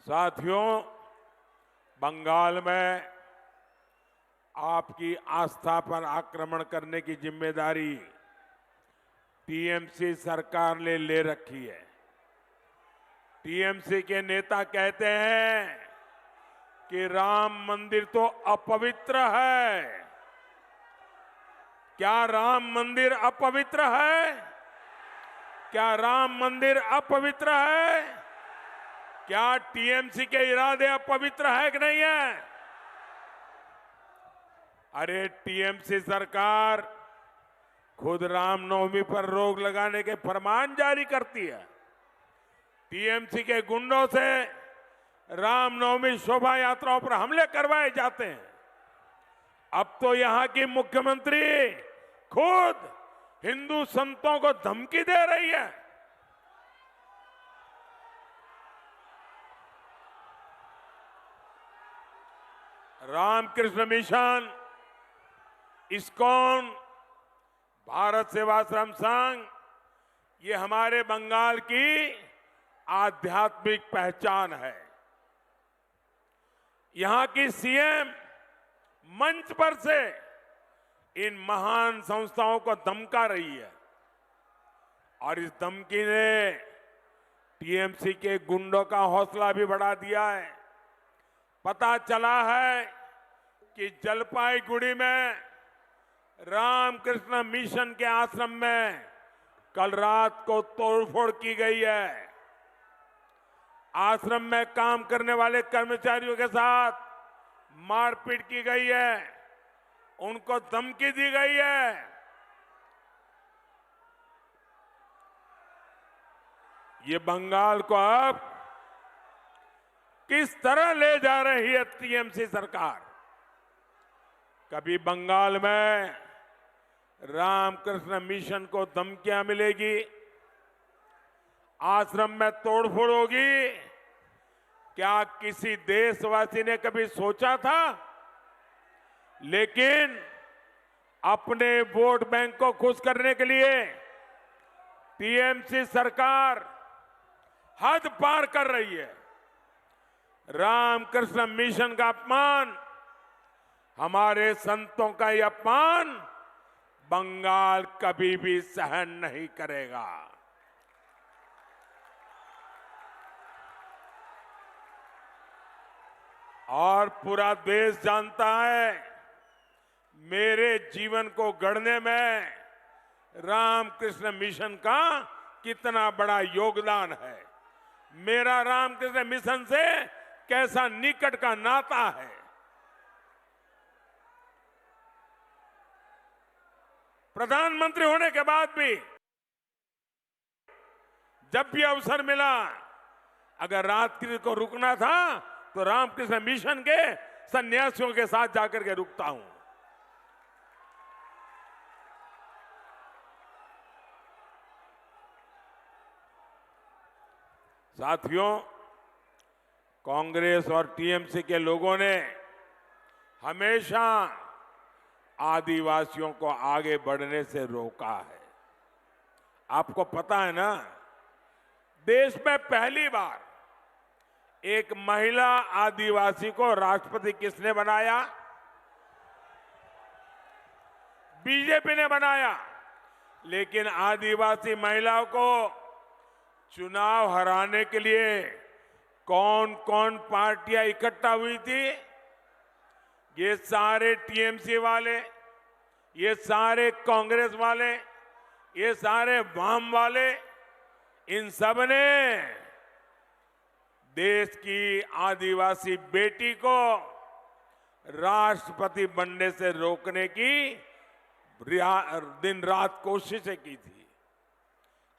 साथियों, बंगाल में आपकी आस्था पर आक्रमण करने की जिम्मेदारी टीएमसी सरकार ने ले रखी है। टीएमसी के नेता कहते हैं कि राम मंदिर तो अपवित्र है। क्या राम मंदिर अपवित्र है? क्या राम मंदिर अपवित्र है? क्या टीएमसी के इरादे अपवित्र है कि नहीं है? अरे टीएमसी सरकार खुद रामनवमी पर रोक लगाने के फरमान जारी करती है। टीएमसी के गुंडों से रामनवमी शोभा यात्राओं पर हमले करवाए जाते हैं। अब तो यहां की मुख्यमंत्री खुद हिंदू संतों को धमकी दे रही है। रामकृष्ण मिशन, इस्कॉन, भारत सेवाश्रम संघ, ये हमारे बंगाल की आध्यात्मिक पहचान है। यहां की सीएम मंच पर से इन महान संस्थाओं को धमका रही है और इस धमकी ने टीएमसी के गुंडों का हौसला भी बढ़ा दिया है। पता चला है कि जलपाईगुड़ी में रामकृष्ण मिशन के आश्रम में कल रात को तोड़फोड़ की गई है। आश्रम में काम करने वाले कर्मचारियों के साथ मारपीट की गई है, उनको धमकी दी गई है। ये बंगाल को अब किस तरह ले जा रही है टीएमसी सरकार? कभी बंगाल में रामकृष्ण मिशन को धमकियां मिलेगी, आश्रम में तोड़फोड़ होगी। क्या किसी देशवासी ने कभी सोचा था? लेकिन अपने वोट बैंक को खुश करने के लिए टीएमसी सरकार हद पार कर रही है। रामकृष्ण मिशन का अपमान, हमारे संतों का यह अपमान बंगाल कभी भी सहन नहीं करेगा। और पूरा देश जानता है मेरे जीवन को गढ़ने में रामकृष्ण मिशन का कितना बड़ा योगदान है। मेरा रामकृष्ण मिशन से कैसा निकट का नाता है। प्रधानमंत्री होने के बाद भी जब भी अवसर मिला, अगर रात्रि को रुकना था तो रामकृष्ण मिशन के सन्यासियों के साथ जाकर के रुकता हूं। साथियों, कांग्रेस और टीएमसी के लोगों ने हमेशा आदिवासियों को आगे बढ़ने से रोका है। आपको पता है ना, देश में पहली बार एक महिला आदिवासी को राष्ट्रपति किसने बनाया? बीजेपी ने बनाया। लेकिन आदिवासी महिलाओं को चुनाव हराने के लिए कौन कौन पार्टियां इकट्ठा हुई थी? ये सारे टीएमसी वाले, ये सारे कांग्रेस वाले, ये सारे वाम वाले, इन सब ने देश की आदिवासी बेटी को राष्ट्रपति बनने से रोकने की दिन रात कोशिशें की थी।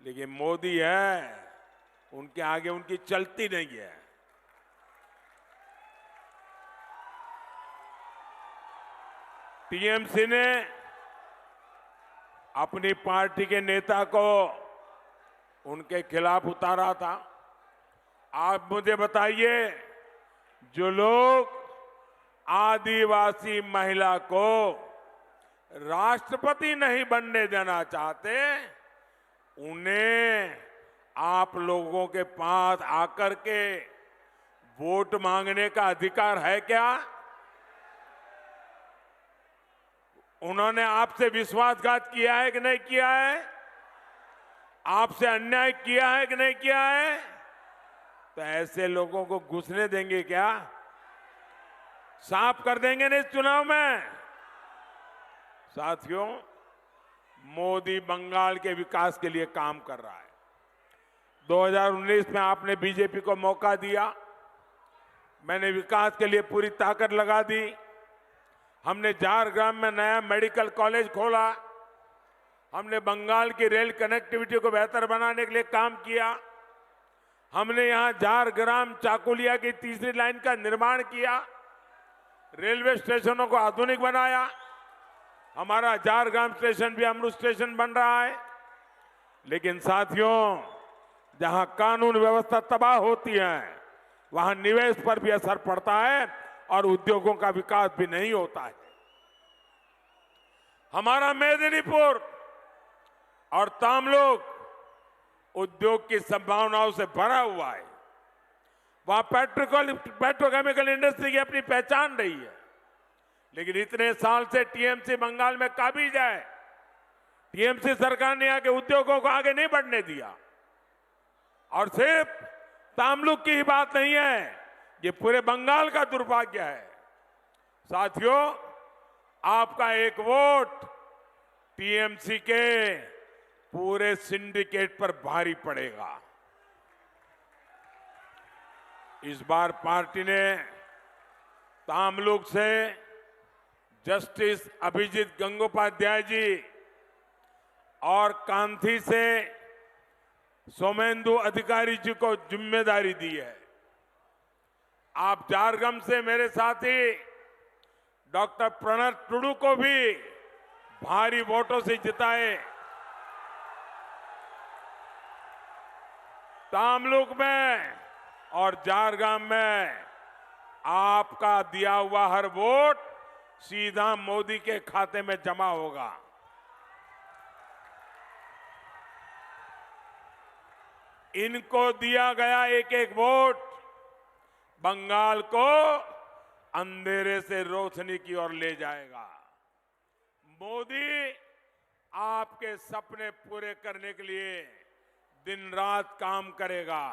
लेकिन मोदी है, उनके आगे उनकी चलती नहीं है। टीएमसी ने अपनी पार्टी के नेता को उनके खिलाफ उतारा था। आप मुझे बताइए, जो लोग आदिवासी महिला को राष्ट्रपति नहीं बनने देना चाहते, उन्हें आप लोगों के पास आकर के वोट मांगने का अधिकार है क्या? उन्होंने आपसे विश्वासघात किया है कि नहीं किया है? आपसे अन्याय किया है कि नहीं किया है? तो ऐसे लोगों को घुसने देंगे क्या? साफ कर देंगे ना इस चुनाव में? साथियों, मोदी बंगाल के विकास के लिए काम कर रहा है। 2019 में आपने बीजेपी को मौका दिया, मैंने विकास के लिए पूरी ताकत लगा दी। हमने झारग्राम में नया मेडिकल कॉलेज खोला, हमने बंगाल की रेल कनेक्टिविटी को बेहतर बनाने के लिए काम किया, हमने यहां झारग्राम चाकुलिया की तीसरी लाइन का निर्माण किया, रेलवे स्टेशनों को आधुनिक बनाया, हमारा झारग्राम स्टेशन भी अमृत स्टेशन बन रहा है। लेकिन साथियों, जहां कानून व्यवस्था तबाह होती है वहां निवेश पर भी असर पड़ता है और उद्योगों का विकास भी नहीं होता है। हमारा मेदिनीपुर और तामलुक उद्योग की संभावनाओं से भरा हुआ है। वहां पेट्रोकेमिकल इंडस्ट्री की अपनी पहचान रही है, लेकिन इतने साल से टीएमसी बंगाल में काबिज है। टीएमसी सरकार ने यहाँ के उद्योगों को आगे नहीं बढ़ने दिया। और सिर्फ तामलुक की ही बात नहीं है, ये पूरे बंगाल का दुर्भाग्य है। साथियों, आपका एक वोट टीएमसी के पूरे सिंडिकेट पर भारी पड़ेगा। इस बार पार्टी ने तामलुक से जस्टिस अभिजीत गंगोपाध्याय जी और कांथी से सोमेंदु अधिकारी जी को जिम्मेदारी दी है। आप झारग्राम से मेरे साथी डॉक्टर प्रणव टुडू को भी भारी वोटों से जिताए। तामलुक में और झारग्राम में आपका दिया हुआ हर वोट सीधा मोदी के खाते में जमा होगा। इनको दिया गया एक एक वोट बंगाल को अंधेरे से रोशनी की ओर ले जाएगा। मोदी आपके सपने पूरे करने के लिए दिन रात काम करेगा।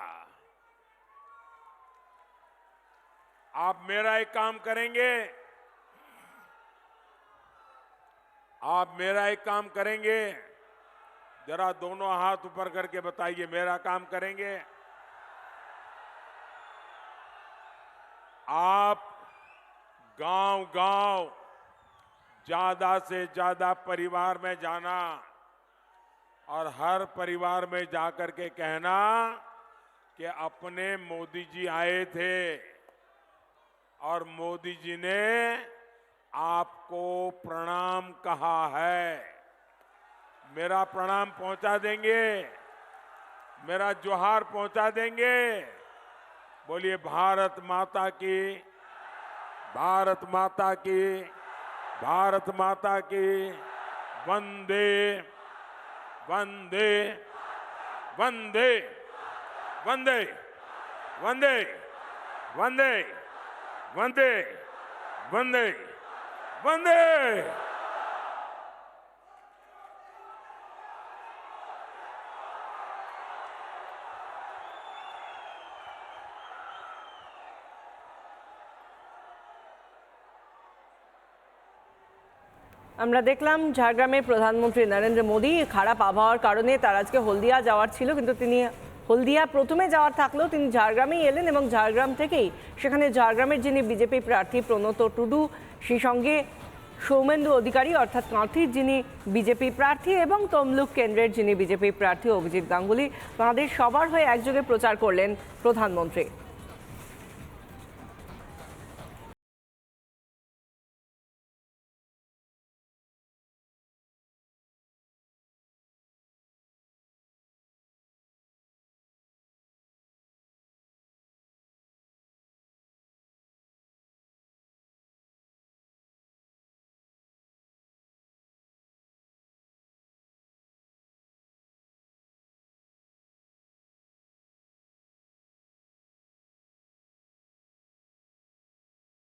आप मेरा एक काम करेंगे, आप मेरा एक काम करेंगे, जरा दोनों हाथ ऊपर करके बताइए, मेरा काम करेंगे। आप गांव-गांव ज्यादा से ज्यादा परिवार में जाना और हर परिवार में जाकर के कहना कि अपने मोदी जी आए थे और मोदी जी ने आपको प्रणाम कहा है। मेरा प्रणाम पहुंचा देंगे, मेरा जोहार पहुंचा देंगे। बोलिए भारत माता की, भारत माता की, भारत माता की। वंदे वंदे वंदे वंदे वंदे वंदे वंदे वंदे वंदे। আমরা দেখলাম ঝাড়গ্রামে প্রধানমন্ত্রী নরেন্দ্র মোদী খারাপ আবহাওয়ার কারণে তার আজকে হলদিয়া যাওয়ার ছিল, কিন্তু তিনি হলদিয়া প্রথমে যাওয়ার থাকলেও তিনি ঝাড়গ্রামেই এলেন এবং ঝাড়গ্রাম থেকেই সেখানে ঝাড়গ্রামের যিনি বিজেপি প্রার্থী প্রণত টুডু, সেই সঙ্গে সৌমেন্দু অধিকারী অর্থাৎ কাঁথির যিনি বিজেপি প্রার্থী এবং তমলুক কেন্দ্রের যিনি বিজেপি প্রার্থী অভিজিৎ গাঙ্গুলি, তাঁদের সবার হয়ে একযোগে প্রচার করলেন প্রধানমন্ত্রী।